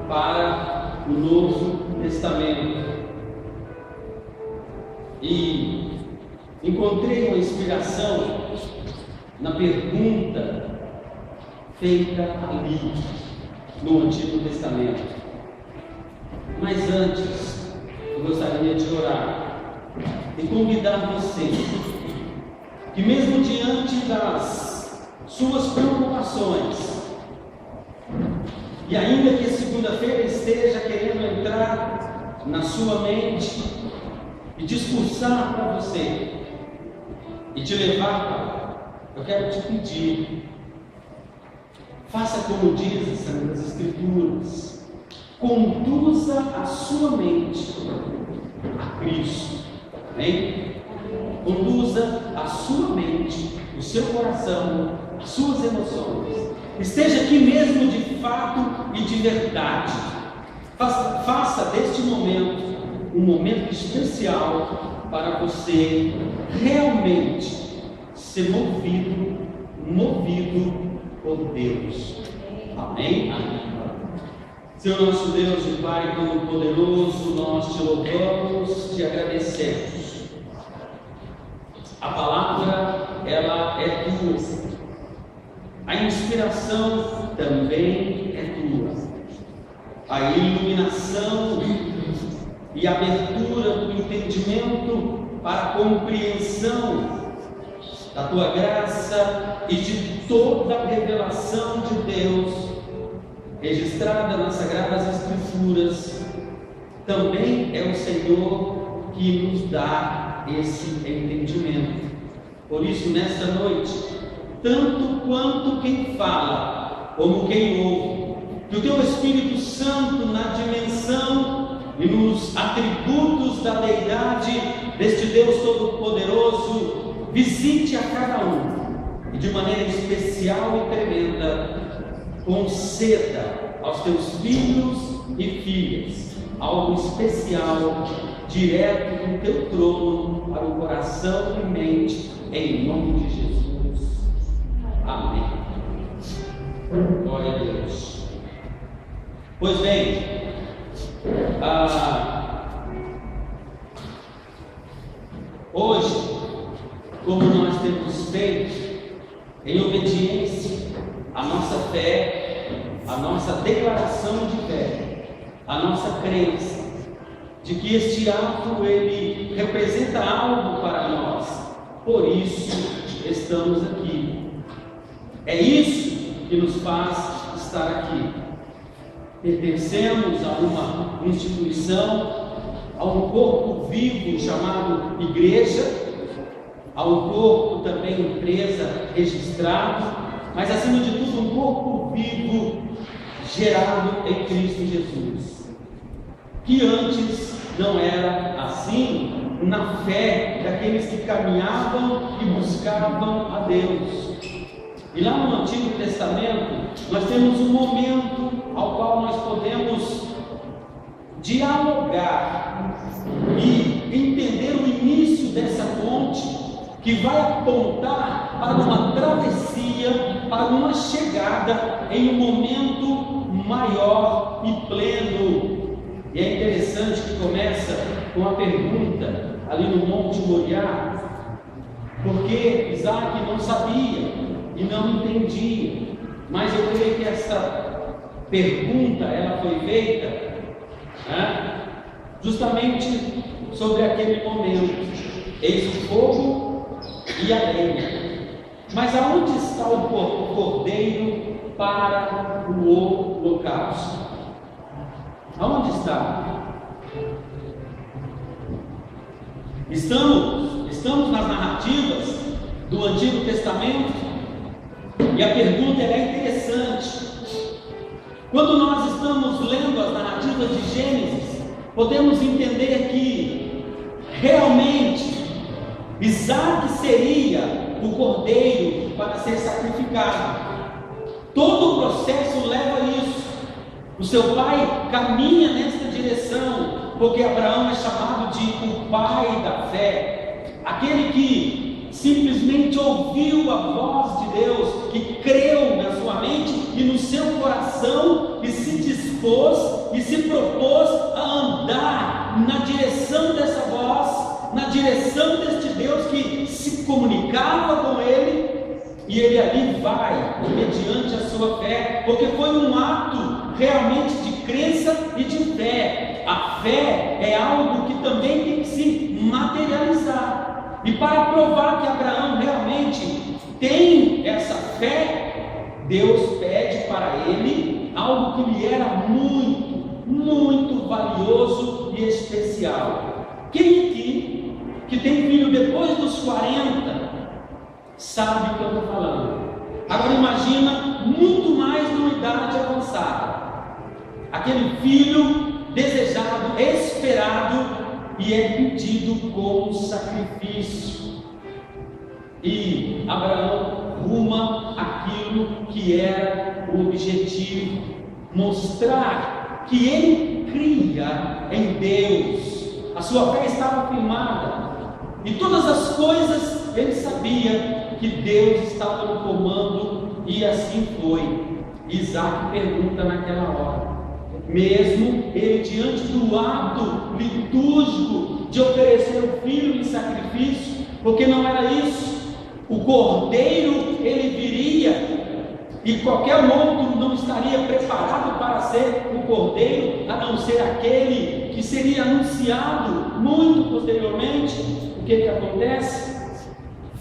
para o Novo Testamento. E encontrei uma inspiração na pergunta feita ali no Antigo Testamento. Mas antes, eu gostaria de orar e convidar você que, mesmo diante das suas preocupações, e ainda que a segunda-feira esteja querendo entrar na sua mente e discursar para você e te levar, eu quero te pedir, faça como diz as Santas Escrituras, conduza a sua mente a Cristo. Amém? Conduza a sua mente, o seu coração, as suas emoções. Esteja aqui mesmo de fato e de verdade. Faça deste momento um momento especial para você realmente ser movido por Deus. Amém? Senhor nosso Deus e Pai Todo-Poderoso, nós te louvamos, te agradecemos. A palavra, ela é tua. A inspiração também é tua. A iluminação e a abertura do entendimento para a compreensão da tua graça e de toda a revelação de Deus registrada nas Sagradas Escrituras, também é o Senhor que nos dá esse entendimento. Por isso, nesta noite, tanto quanto quem fala, como quem ouve, que o teu Espírito Santo, na dimensão e nos atributos da deidade deste Deus Todo-Poderoso, visite a cada um e de maneira especial e tremenda conceda aos teus filhos e filhas algo especial direto do teu trono para o coração e mente, em nome de Jesus. Amém. Glória a Deus. Pois bem, hoje, como nós temos feito, em obediência à nossa fé, à nossa declaração de fé, à nossa crença, de que este ato ele representa algo para nós, por isso estamos aqui. É isso que nos faz estar aqui. Pertencemos a uma instituição, a um corpo vivo chamado igreja, a um corpo também empresa registrado, mas acima de tudo um corpo vivo gerado em Cristo Jesus, que antes não era assim na fé daqueles que caminhavam e buscavam a Deus. E lá no Antigo Testamento nós temos um momento ao qual nós podemos dialogar e entender o início dessa ponte que vai apontar para uma travessia, para uma chegada em um momento maior e pleno. E é interessante que começa com a pergunta ali no Monte Moriá, porque Isaac não sabia e não entendia, mas eu creio que essa pergunta ela foi feita justamente sobre aquele momento. Eis o fogo e a lenha, mas aonde está o cordeiro para o holocausto? Aonde está? Estamos nas narrativas do Antigo Testamento. E a pergunta é interessante. Quando nós estamos lendo as narrativas de Gênesis, podemos entender que realmente Isaac seria o cordeiro para ser sacrificado. Todo o processo leva a isso. O seu pai caminha nesta direção, porque Abraão é chamado de o pai da fé, aquele que simplesmente ouviu a voz de Deus, que creu na sua mente e no seu coração e se se dispôs e se propôs a andar na direção dessa voz, na direção deste Deus que se comunicava com ele, e ele ali vai, mediante a sua fé, porque foi um ato realmente de crença e de fé. A fé é algo que também tem que se materializar, e para provar que Abraão realmente tem essa fé, Deus pede para ele algo que lhe era muito, muito valioso e especial. Quem aqui que tem filho depois dos 40 sabe o que eu estou falando? Agora imagina muito mais numa idade avançada, aquele filho desejado, esperado, e é pedido como sacrifício, e Abraão ruma aquilo que era o objetivo, mostrar que ele cria em Deus, a sua fé estava firmada, e todas as coisas ele sabia que Deus estava no comando, e assim foi. Isaac pergunta naquela hora, mesmo ele diante do ato litúrgico de oferecer o filho em sacrifício, porque não era isso, o cordeiro ele viria, e qualquer outro não estaria preparado para ser o cordeiro, a não ser aquele que seria anunciado muito posteriormente. O que acontece?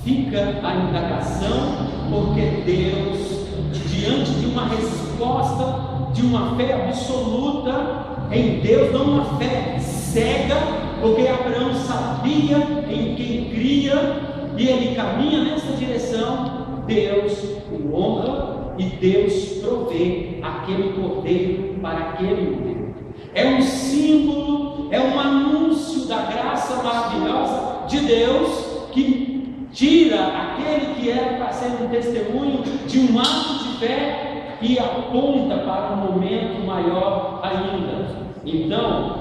Fica a indagação, porque Deus, diante de uma resposta, de uma fé absoluta em Deus, não uma fé cega, porque Abraão sabia em quem cria, e ele caminha nessa direção, Deus o honra, e Deus provê aquele cordeiro para aquele momento. É um símbolo, é um anúncio da graça maravilhosa de Deus, que tira aquele que era para ser um testemunho de um ato de fé e aponta para um momento maior ainda. Então,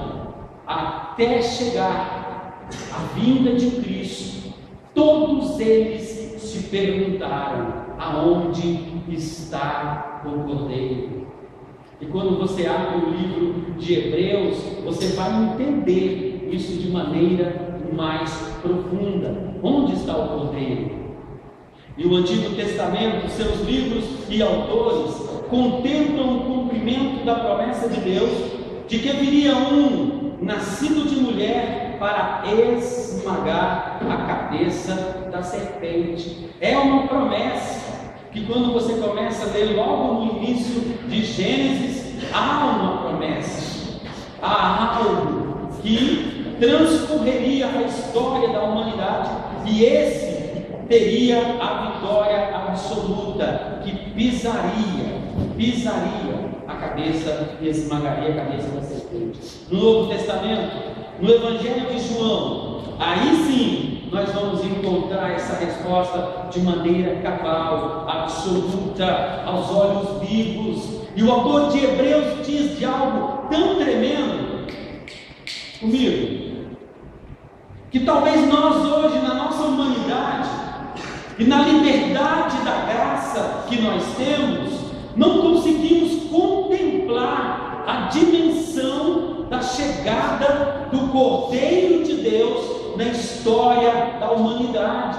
até chegar a vinda de Cristo, todos eles se perguntaram: aonde está o Cordeiro? E quando você abre o livro de Hebreus, você vai entender isso de maneira mais profunda. Onde está o Cordeiro? E o Antigo Testamento, seus livros e autores contemplam o cumprimento da promessa de Deus, de que viria um nascido de mulher para esmagar a cabeça da serpente. É uma promessa que, quando você começa a ler logo no início de Gênesis, há uma promessa, há algo que transcorreria a história da humanidade, e esse teria a vitória absoluta, que pisaria a cabeça e esmagaria a cabeça da serpente. No Novo Testamento, no Evangelho de João, aí sim nós vamos encontrar essa resposta de maneira cabal, absoluta, aos olhos vivos. E o autor de Hebreus diz de algo tão tremendo comigo, que talvez nós hoje, na nossa humanidade e na liberdade da graça que nós temos, não conseguimos contemplar a dimensão da chegada do Cordeiro de Deus na história da humanidade.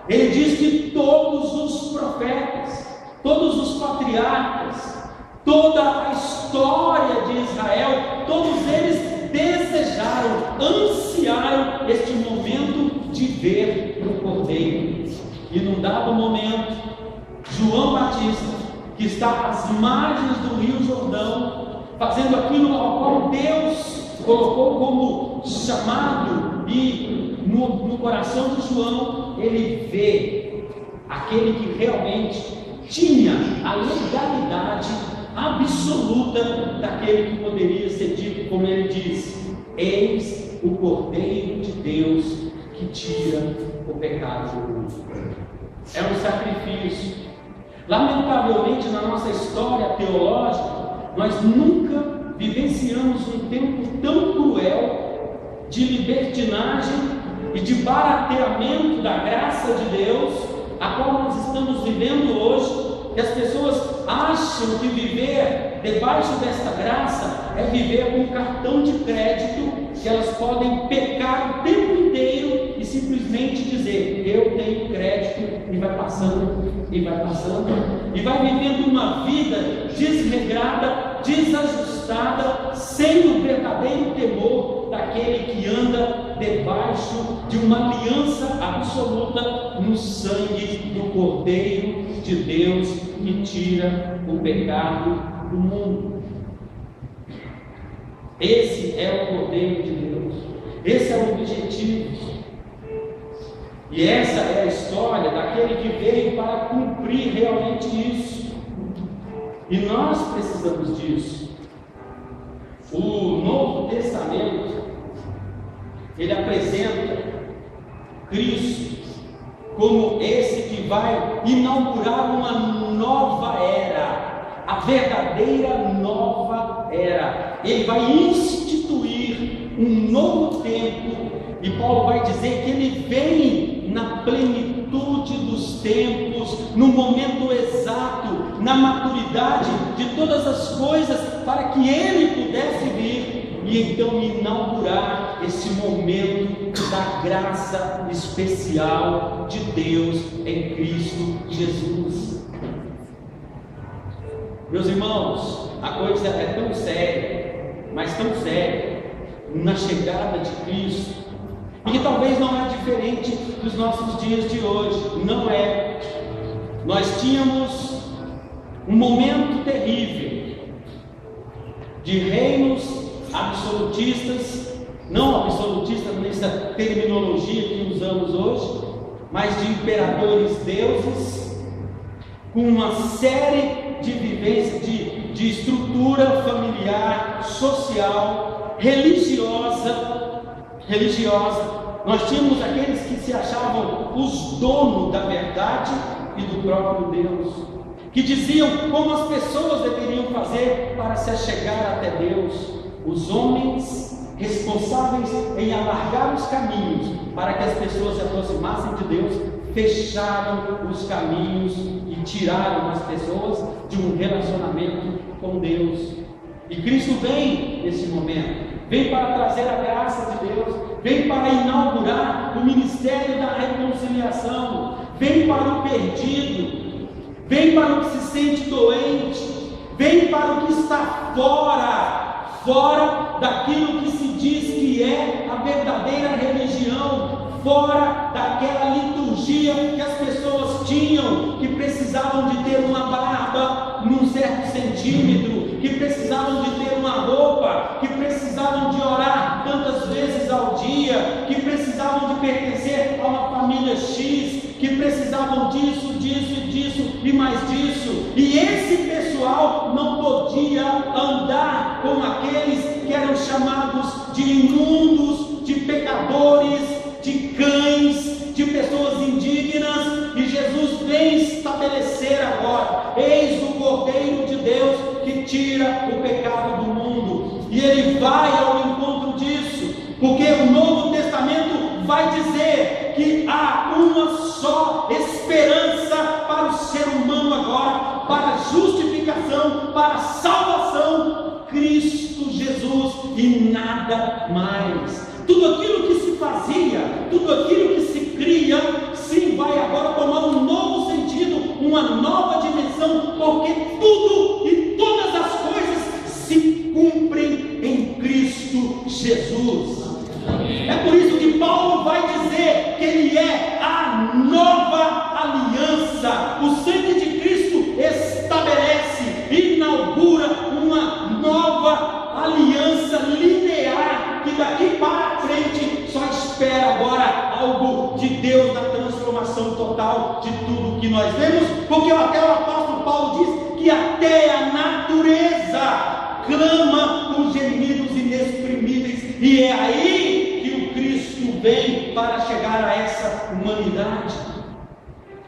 Ele diz que todos os profetas, todos os patriarcas, toda a história de Israel, todos eles desejaram, ansiaram este momento de ver o Cordeiro. E num dado momento, João Batista, que está às margens do Rio Jordão, fazendo aquilo ao qual Deus colocou como chamado, e no coração de João, ele vê aquele que realmente tinha a legalidade absoluta daquele que poderia ser dito, como ele diz: eis o Cordeiro de Deus que tira o pecado do mundo. É um sacrifício. Lamentavelmente, na nossa história teológica, nós nunca vivenciamos um tempo tão cruel de libertinagem e de barateamento da graça de Deus, a qual nós estamos vivendo hoje, que as pessoas acham que viver debaixo desta graça é viver com um cartão de crédito, que elas podem pecar o tempo inteiro e simplesmente dizer: eu tenho crédito, e vai passando, e vai passando, e vai vivendo uma vida desregrada, desajustada, sem o verdadeiro temor daquele que anda debaixo de uma aliança absoluta no sangue do Cordeiro de Deus, que tira o pecado do mundo. Esse é o Cordeiro de Deus, esse é o objetivo. E essa é a história daquele que veio para cumprir realmente isso. E nós precisamos disso. O Novo Testamento, ele apresenta Cristo como esse que vai inaugurar uma nova era, a verdadeira nova era. Ele vai instituir um novo tempo, e Paulo vai dizer que ele vem na plenitude dos tempos, no momento exato, na maturidade de todas as coisas, para que ele pudesse vir e então inaugurar esse momento da graça especial de Deus em Cristo Jesus. Meus irmãos, a coisa é tão séria, mas tão séria, na chegada de Cristo, e que talvez não é diferente dos nossos dias de hoje. Não é. Nós tínhamos um momento terrível de reinos absolutistas, não absolutistas nessa terminologia que usamos hoje, mas de imperadores deuses, com uma série de vivências, de estrutura familiar, social, religiosa. Nós tínhamos aqueles que se achavam os donos da verdade e do próprio Deus, que diziam como as pessoas deveriam fazer para se achegar até Deus. Os homens responsáveis em alargar os caminhos para que as pessoas se aproximassem de Deus, fecharam os caminhos e tiraram as pessoas de um relacionamento com Deus. E Cristo vem nesse momento, vem para trazer a graça de Deus, vem para inaugurar o ministério da reconciliação, vem para o perdido, vem para o que se sente doente, vem para o que está fora daquilo que se diz que é a verdadeira religião, fora daquela liturgia que as pessoas tinham, que precisavam de ter uma barba num certo centímetro, que precisavam de ter uma roupa, que precisavam de orar tantas vezes ao dia, que precisavam de pertencer a uma família X, que precisavam disso e mais disso. E esse pessoal não podia andar com aqueles que eram chamados de imundos, de pecadores, de cães, de pessoas indignas. E Jesus vem estabelecer agora: eis o Cordeiro de Deus que tira o pecado do mundo. E ele vai ao encontro disso, porque o Novo Testamento vai dizer que há uma só esperança para o ser humano agora, para a justificação, para a salvação: Cristo Jesus e nada mais. Tudo aquilo que se fazia, tudo aquilo que se cria, sim, vai agora tomar um novo sentido, uma nova dimensão, porque tudo e todas as coisas se cumprem em Cristo Jesus. É por isso que Paulo vai dizer que ele é a nova aliança. O sangue de Cristo estabelece, inaugura uma nova aliança linear, que daqui para frente só espera agora algo de Deus, na transformação total de tudo que nós vemos, porque até o apóstolo Paulo diz que até a natureza clama com gemidos inexprimíveis, e é aí que o Cristo vem para chegar a essa humanidade.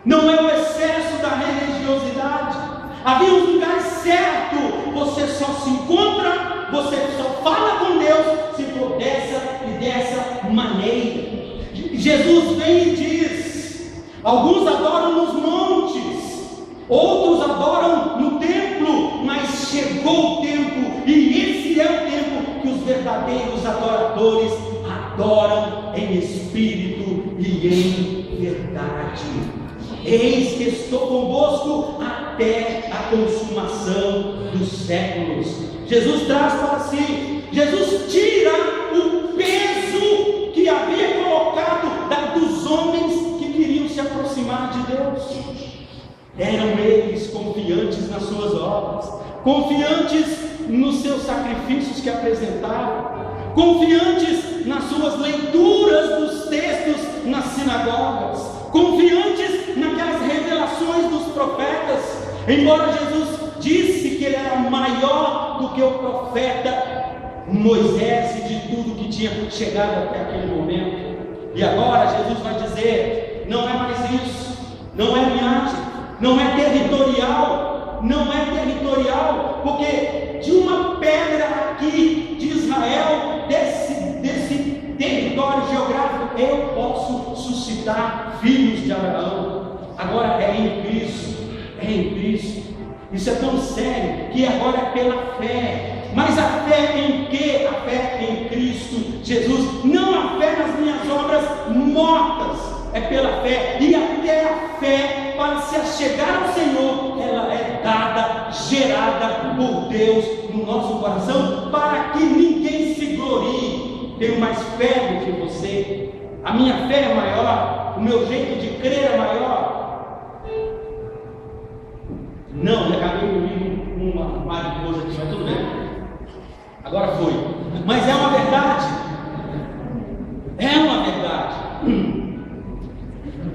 Não é o excesso da religiosidade. Havia um lugar certo, você só se encontra, você só fala com Deus se for dessa e dessa maneira. Jesus vem e diz: alguns adoram nos montes, outros adoram verdadeiros adoradores adoram em espírito e em verdade. Eis que estou convosco até a consumação dos séculos. Jesus traz para si, Jesus tira o peso que havia colocado dos homens que queriam se aproximar de Deus. Eram eles confiantes nas suas obras, confiantes nos seus sacrifícios que apresentavam, confiantes nas suas leituras dos textos nas sinagogas, confiantes naquelas revelações dos profetas. Embora Jesus disse que ele era maior do que o profeta Moisés e de tudo que tinha chegado até aquele momento, e agora Jesus vai dizer: não é mais isso, não é linhagem, não é territorial, não é territorial, porque de uma pedra aqui de Israel, desse território geográfico, eu posso suscitar filhos de Abraão. Agora é em Cristo, é em Cristo. Isso é tão sério que agora é pela fé. Mas a fé em quê? A fé em Cristo Jesus, não a fé nas minhas obras mortas, é pela fé. E até a fé para se achegar ao Senhor, ela é dada, gerada por Deus no nosso coração, para que ninguém se glorie. Tenho mais fé do que você, a minha fé é maior, o meu jeito de crer é maior. Não, acabei comigo uma mariposa aqui, mas tudo bem. Agora foi. Mas é uma verdade. É uma verdade.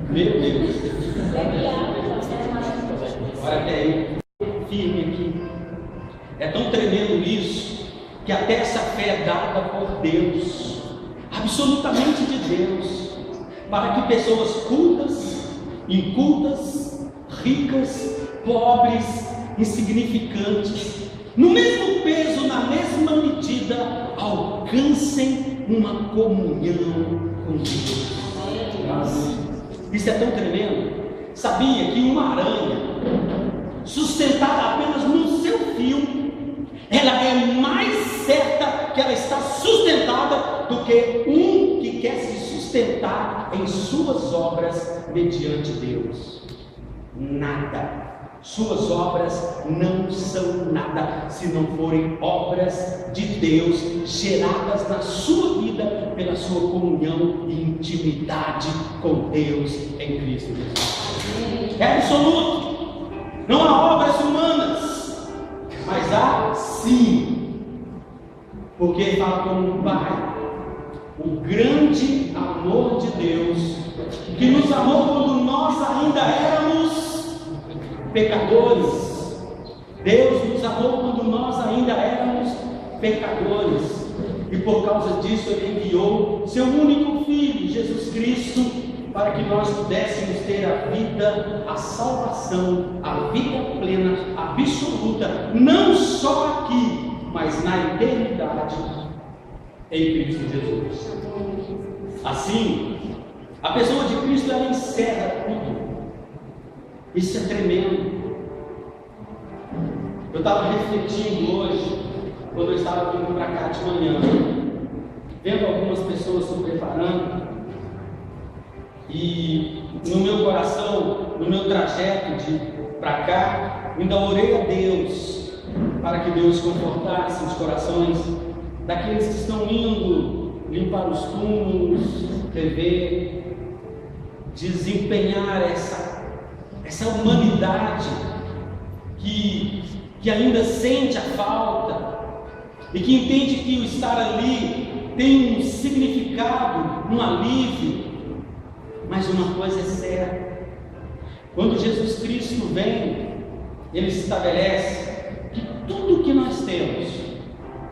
Meu Deus. Olha até aí, firme aqui. É tão tremendo isso, que até essa fé é dada por Deus, absolutamente de Deus, para que pessoas cultas, incultas, ricas, pobres, insignificantes, no mesmo peso, na mesma medida, alcancem uma comunhão com Deus. Isso é tão tremendo. Sabia que uma aranha, sustentada apenas no seu fio, ela é mais certa que ela está sustentada do que um que quer se sustentar em suas obras mediante Deus? Nada. Suas obras não são nada se não forem obras de Deus, geradas na sua vida pela sua comunhão e intimidade com Deus em Cristo Jesus. É absoluto. Não há obras humanas, mas há sim, porque fala como um Pai, o grande amor de Deus, que nos amou quando nós ainda éramos pecadores. Deus nos amou quando nós ainda éramos pecadores, e por causa disso Ele enviou seu único Filho, Jesus Cristo, para que nós pudéssemos ter a vida, a salvação, a vida plena, absoluta, não só aqui, mas na eternidade, em Cristo Jesus. Assim, a pessoa de Cristo, ela encerra tudo. Isso é tremendo. Eu estava refletindo hoje, quando eu estava vindo para cá de manhã, vendo algumas pessoas se preparando, e no meu coração, no meu trajeto para cá, ainda orei a Deus, para que Deus confortasse os corações daqueles que estão indo limpar os túmulos, rever, desempenhar essa humanidade que ainda sente a falta e que entende que o estar ali tem um significado, um alívio. Mas uma coisa é certa: quando Jesus Cristo vem, Ele estabelece que tudo que nós temos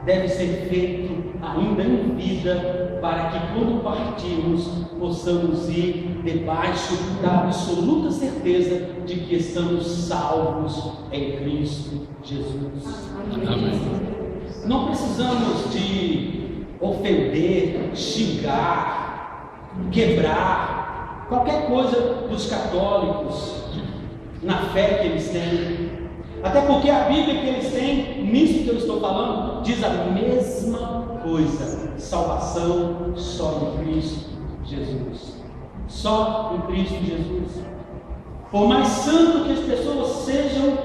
deve ser feito ainda em vida, para que quando partirmos possamos ir debaixo da absoluta certeza de que estamos salvos em Cristo Jesus. Amém. Não precisamos de ofender, xingar, quebrar qualquer coisa dos católicos na fé que eles têm. Até porque a Bíblia que eles têm, nisso que eu estou falando, diz a mesma coisa: salvação só em Cristo Jesus. Só em Cristo Jesus. Por mais santo que as pessoas sejam,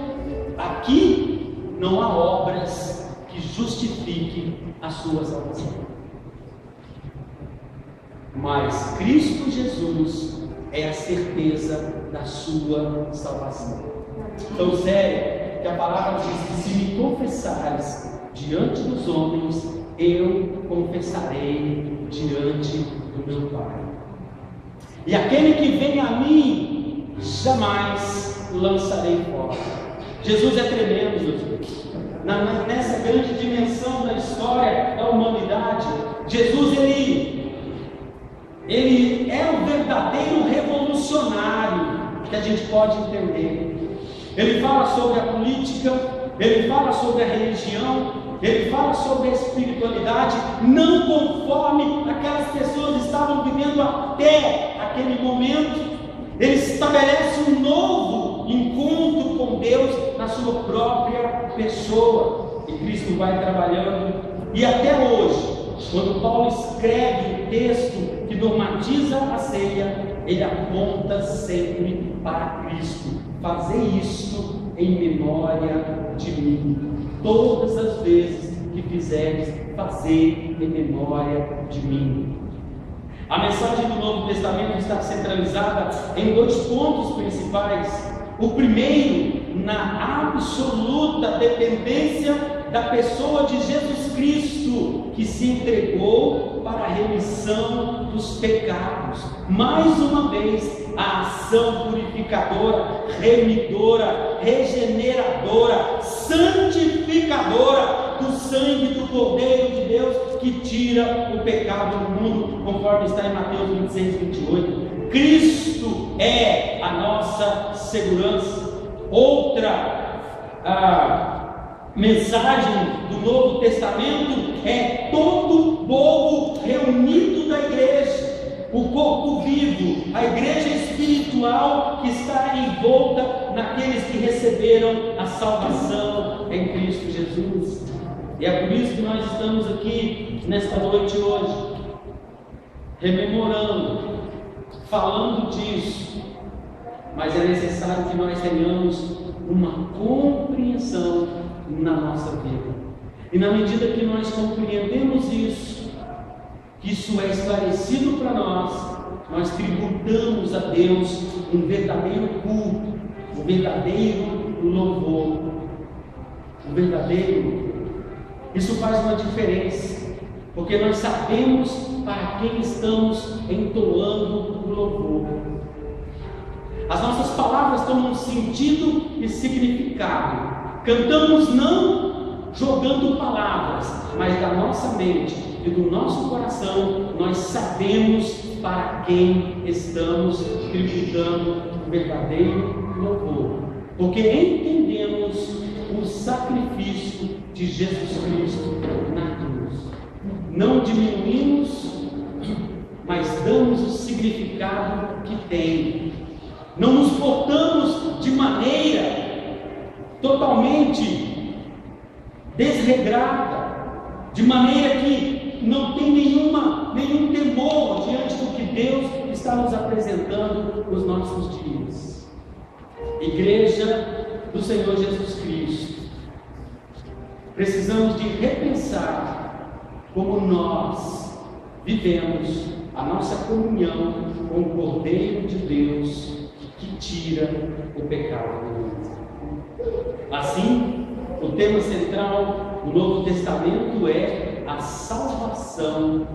aqui não há obras que justifiquem a sua salvação. Mas Cristo Jesus é a certeza da sua salvação. Tão sério que a palavra diz que se me confessares diante dos homens, eu confessarei diante do meu Pai. E aquele que vem a mim, jamais lançarei fora. Jesus é tremendo, meus irmãos. Nessa grande dimensão da história da humanidade, Jesus ele é o verdadeiro revolucionário que a gente pode entender. Ele fala sobre a política, ele fala sobre a religião, ele fala sobre a espiritualidade, não conforme aquelas pessoas estavam vivendo até aquele momento. Ele estabelece um novo encontro com Deus na sua própria pessoa. E Cristo vai trabalhando. E até hoje, quando Paulo escreve o texto que normatiza a ceia, ele aponta sempre para Cristo. Fazer isto em memória de mim. Todas as vezes que fizeres, fazer em memória de mim. A mensagem do Novo Testamento está centralizada em dois pontos principais. O primeiro, na absoluta dependência da pessoa de Jesus Cristo, que se entregou para a remissão dos pecados. Mais uma vez, a ação purificadora, remidora, regeneradora, santificadora do sangue do Cordeiro de Deus, que tira o pecado do mundo, conforme está em Mateus 26, 28. Cristo é a nossa segurança. Outra mensagem do Novo Testamento é todo o povo reunido da igreja, o corpo vivo, a igreja espiritual que está envolta naqueles que receberam a salvação em Cristo Jesus. E é por isso que nós estamos aqui nesta noite hoje, rememorando, falando disso. Mas é necessário que nós tenhamos uma compreensão na nossa vida. E na medida que nós compreendemos isso, que isso é esclarecido para nós tributamos a Deus um verdadeiro culto, um verdadeiro louvor, um verdadeiro. Isso faz uma diferença, porque nós sabemos para quem estamos entoando o louvor. As nossas palavras tomam sentido e significado. Cantamos não jogando palavras, mas da nossa mente e do nosso coração nós sabemos para quem estamos tributando o verdadeiro louvor, porque entendemos o sacrifício de Jesus Cristo na cruz. Não diminuímos, mas damos o significado que tem. Não nos portamos de maneira totalmente desregrada, de maneira que não tem nenhum temor diante do que Deus está nos apresentando nos nossos dias. Igreja do Senhor Jesus Cristo, precisamos de repensar como nós vivemos a nossa comunhão com o Cordeiro de Deus que tira o pecado do mundo. Assim, o tema central do Novo Testamento é a salvação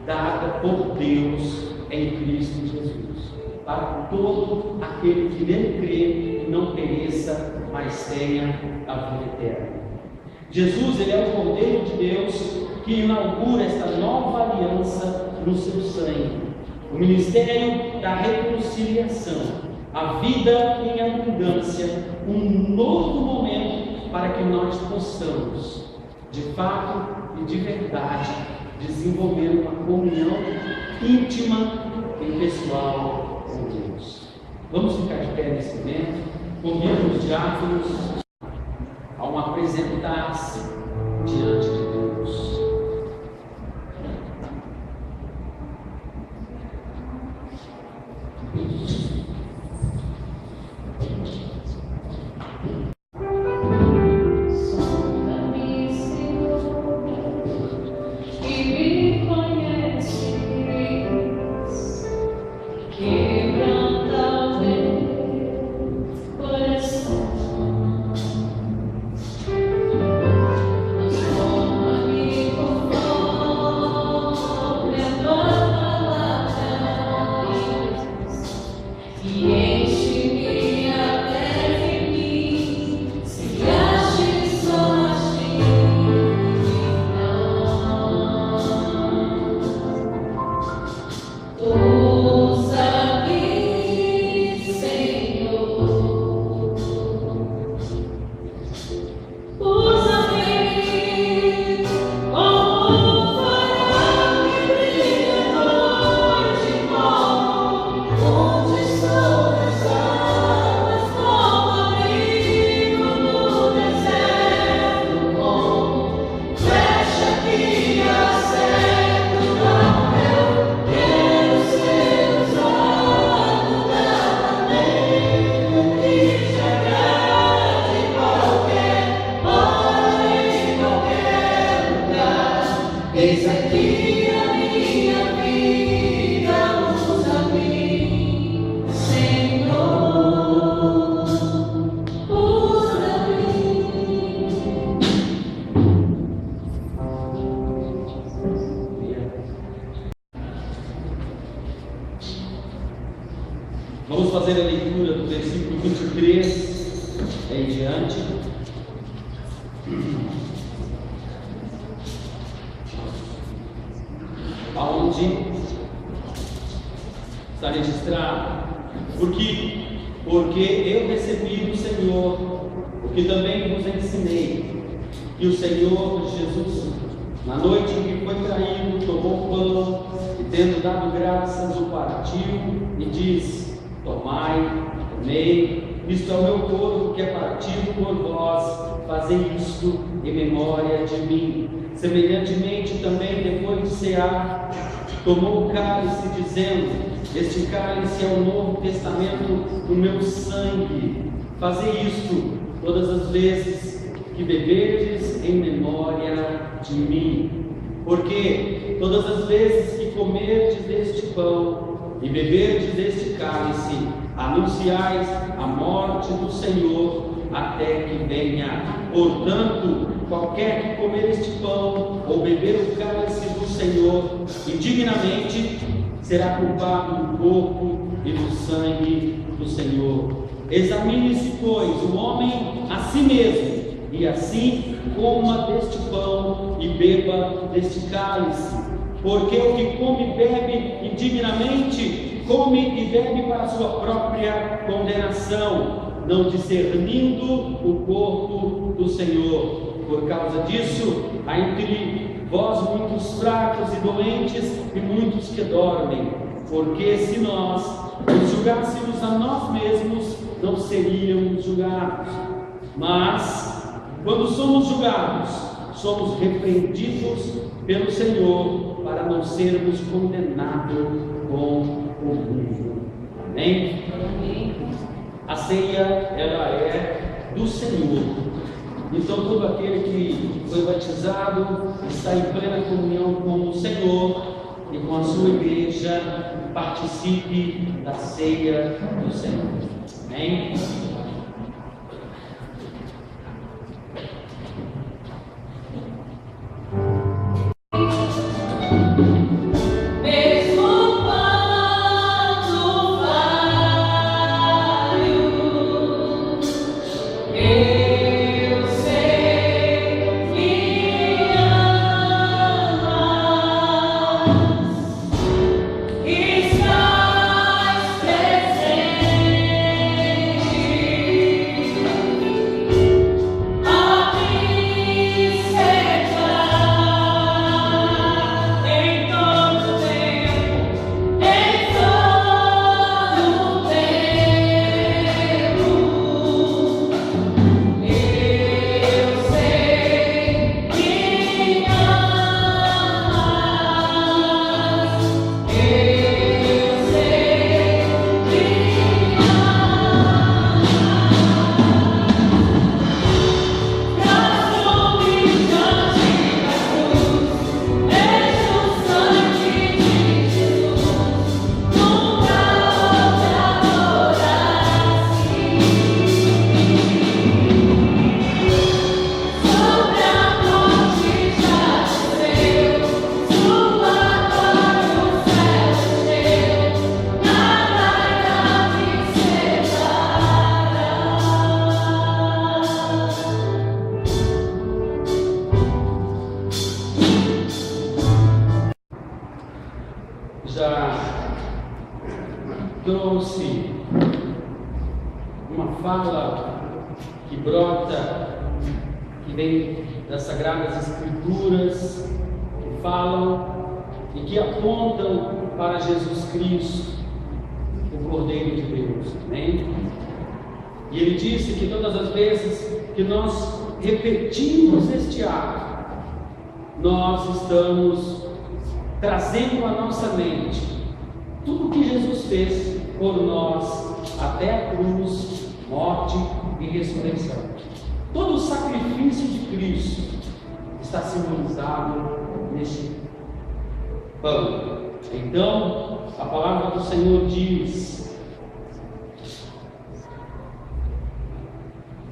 dada por Deus em Cristo Jesus, para todo aquele que nele crê e não pereça, mas tenha a vida eterna. Jesus, ele é o Cordeiro de Deus que inaugura esta nova aliança no seu sangue, o ministério da reconciliação, a vida em abundância, um novo momento para que nós possamos, de fato e de verdade, desenvolver uma comunhão íntima e pessoal com Deus. Vamos ficar de pé nesse momento, convido os diáconos. apresentar-se diante de Deus. Vamos fazer a leitura do versículo 23 em diante. Aonde está registrado: porque eu recebi do Senhor o que também vos ensinei, que o Senhor Jesus, na noite em que foi traído, tomou o pão e, tendo dado graças, o partiu e disse: tomai, comei, isto é o meu corpo que é partido por vós, fazei isto em memória de mim. Semelhantemente também, depois de cear, tomou o cálice, dizendo: este cálice é o novo testamento do meu sangue. Fazei isto todas as vezes que beberdes em memória de mim. Porque todas as vezes que comerdes deste pão e beberdes deste cálice, anunciais a morte do Senhor até que venha. Portanto, qualquer que comer este pão ou beber o cálice do Senhor indignamente será culpado do corpo e do sangue do Senhor. Examine-se, pois, o homem a si mesmo, e assim coma deste pão e beba deste cálice. Porque o que come e bebe indignamente, come e bebe para a sua própria condenação, não discernindo o corpo do Senhor. Por causa disso, há entre vós muitos fracos e doentes e muitos que dormem. Porque se nós nos julgássemos a nós mesmos, não seríamos julgados. Mas, quando somos julgados, somos repreendidos pelo Senhor, para não sermos condenados com o mundo. Amém? A ceia, ela é do Senhor. Então, todo aquele que foi batizado está em plena comunhão com o Senhor e com a sua igreja. Participe da ceia do Senhor. Amém? Estás presente. trouxe uma fala que brota, que vem das Sagradas Escrituras, que falam e que apontam para Jesus Cristo, o Cordeiro de Deus. Amém? E ele disse que todas as vezes que nós repetimos este ato, nós estamos trazendo à nossa mente tudo o que Jesus fez por nós até a cruz, morte e ressurreição. Todo o sacrifício de Cristo está simbolizado neste pão. Então, a palavra do Senhor diz: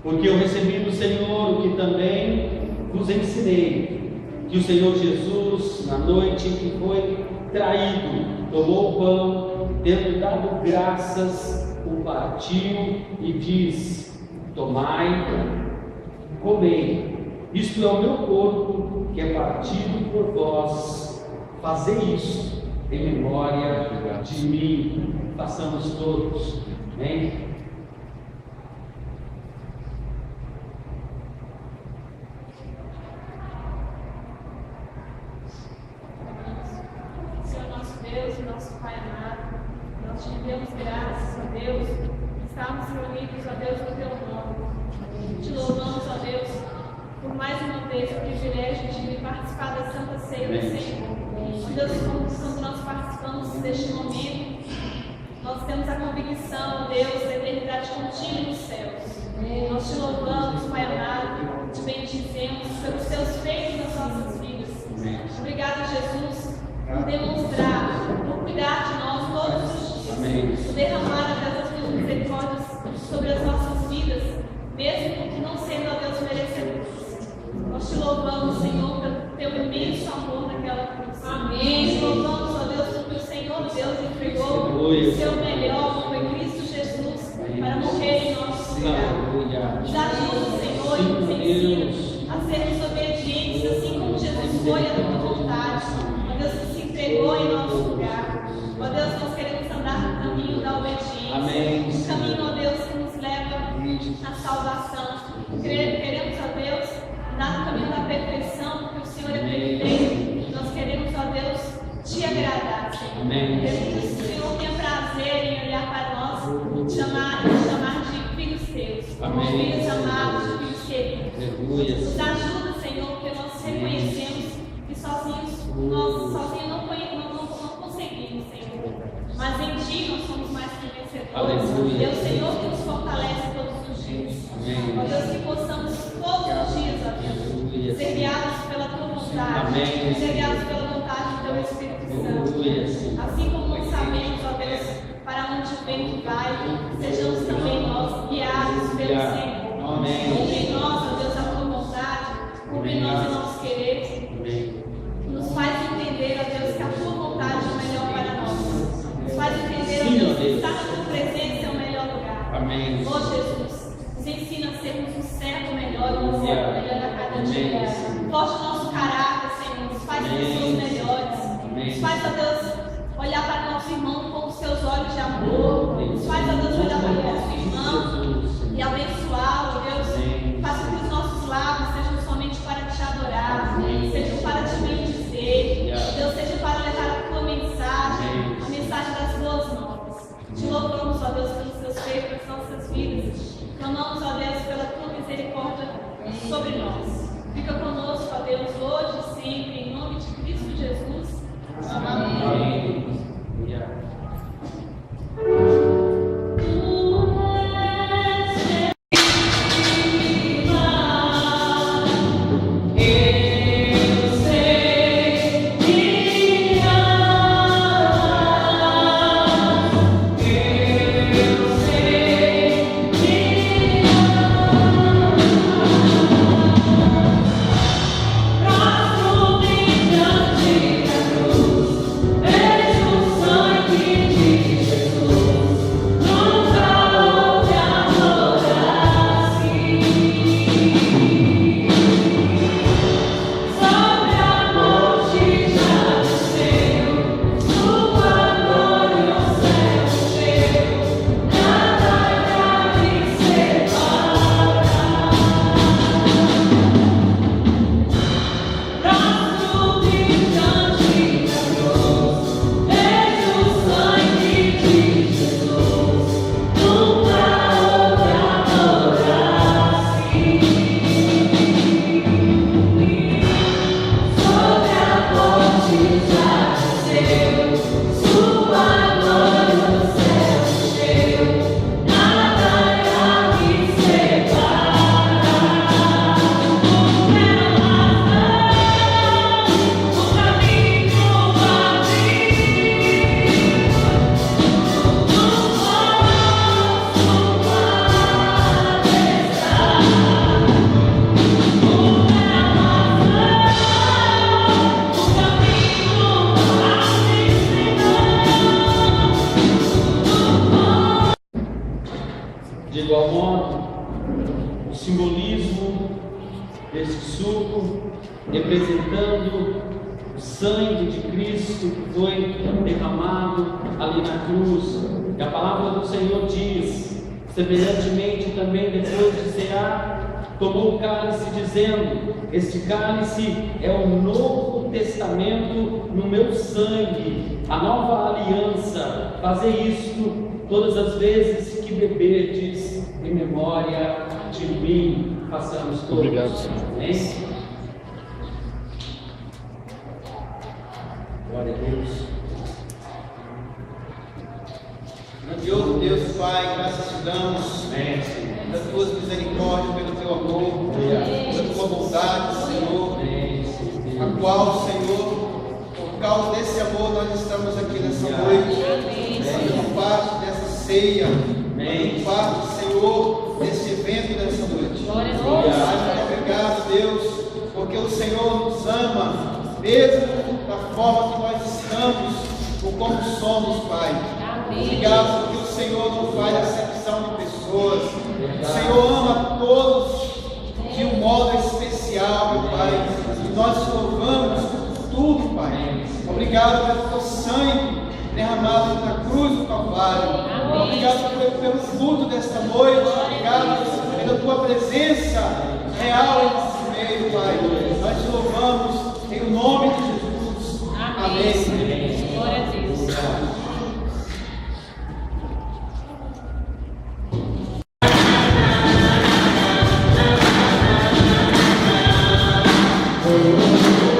porque eu recebi do Senhor o que também vos ensinei, que o Senhor Jesus, na noite em que foi traído, tomou o pão, tendo dado graças, o partiu e diz: tomai, comei, isto é o meu corpo, que é partido por vós, fazei isto em memória de mim. Façamos todos. Amém? Senhor nosso Deus e nosso Pai amado, nós te damos graças, ó Deus, estamos reunidos, ó Deus, no teu nome. Te louvamos, ó Deus, por mais uma vez o privilégio de participar da Santa Ceia do Senhor. Ó Deus, quando nós participamos deste momento, nós temos a convicção, ó Deus, da eternidade contínua nos céus. Nós te louvamos, Pai amado, te bendizemos pelos teus feitos nas nossas vidas. Obrigado, Jesus, por demonstrar, por cuidar de nós todos os dias, por derramar as tuas misericórdias sobre as nossas vidas, mesmo que não sendo, ó Deus, merecedores. Nós te louvamos, Senhor, pelo teu imenso amor naquela cruz. Amém. Te louvamos, ó Deus, porque o Senhor Deus entregou o seu melhor, que foi Cristo Jesus, para morrer em nosso lugar. Nos ajuda, Senhor, e nos ensina a sermos obedientes, assim como Jesus foi à tua vontade. Ó Deus, que se entregou em nosso lugar. Ó Deus, nós queremos andar no caminho da obediência. Amém. No caminho, ó Deus, que nos leva à salvação. Queremos, ó Deus, andar no caminho da perfeição, porque o Senhor é perfeito. Nós queremos, ó Deus, te agradar, Senhor. Amém. Queremos que o Senhor tenha prazer em olhar para nós, te chamar de filhos teus. Amém. Filhos amados, filhos queridos. Aleluia. Nos ajuda, Senhor, porque nós reconhecemos que nós sozinhos não conseguimos, Senhor. Mas em Ti nós somos mais que vencedores. Aleluia. É o Senhor que nos fortalece todos os dias. Amém. Ó Deus, que possamos todos os dias, ó Deus, ser guiados pela Tua vontade. Amém. Ser guiados pela vontade do Teu Espírito Santo. Aleluia. Assim como nós sabemos, ó Deus, para onde o vento vai, sejamos também nós guiados pelo Senhor. Amém. Cumpre em nós, ó Deus, a Tua vontade. Cumpre em nós o nosso querer. Amém. Nos faz entender, ó Deus, que a Tua vontade é o melhor para nós. Nos faz entender, ó Sim, Deus, ó que Deus. estar na Tua presença é o melhor lugar. Amém. Ó Jesus, nos ensina a sermos um servo melhor e um servo melhor a cada dia. Forte o nosso caráter, Senhor. Nos faz pessoas melhores. Nos faz, ó Deus, olhar para nosso irmão com os seus olhos de amor. Nos faz, ó Deus, olhar para o nosso irmão e abençoá-lo, Deus. Faça que os nossos lábios sejam somente para te adorar, sejam para te bendizer, Deus, seja para levar a tua mensagem, a mensagem das boas novas. Te louvamos, ó Deus, pelos teus feitos nas nossas vidas. Clamamos, ó Deus, pela tua misericórdia sobre nós. Fica conosco, ó Deus, hoje e sempre, em nome de Cristo Jesus. Amém. Amém. Nós De igual modo, o simbolismo desse suco, representando o sangue de Cristo que foi derramado ali na cruz. E a palavra do Senhor diz, semelhantemente também depois de cear, tomou o cálice dizendo: este cálice é o novo testamento no meu sangue, a nova aliança. Fazei isto todas as vezes que beberdes em memória de mim. Façamos todos. Obrigado, Senhor. Amém? Glória a Deus. Grandioso Deus, Pai, graças te damos Amém, Senhor. pelas tuas misericórdias, pelo teu amor, pela tua bondade, Senhor, Amém, Senhor. a qual, Senhor, por causa desse amor, nós estamos aqui nessa noite, fazendo parte dessa ceia, fazendo parte, Senhor, desse evento dessa noite. Glória a Deus. Muito obrigado, Deus, porque o Senhor nos ama, mesmo da forma que nós estamos, ou como somos, Pai. Obrigado porque o Senhor não faz acepção de pessoas. O Senhor ama todos de um modo especial, meu Pai. E nós te louvamos por tudo, Pai. Obrigado pelo teu sangue derramado na cruz do Calvário. Obrigado pelo fruto desta noite. Obrigado pela tua presença real em nosso meio, Pai. Nós te louvamos em nome de Jesus. Amém. Glória a Deus. Thank you.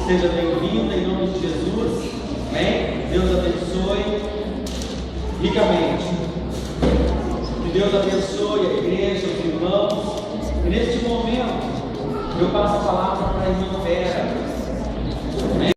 Seja bem-vinda em nome de Jesus. Amém? Deus abençoe ricamente. Que Deus abençoe a igreja, os irmãos. E neste momento, eu passo a palavra para a irmã Vera.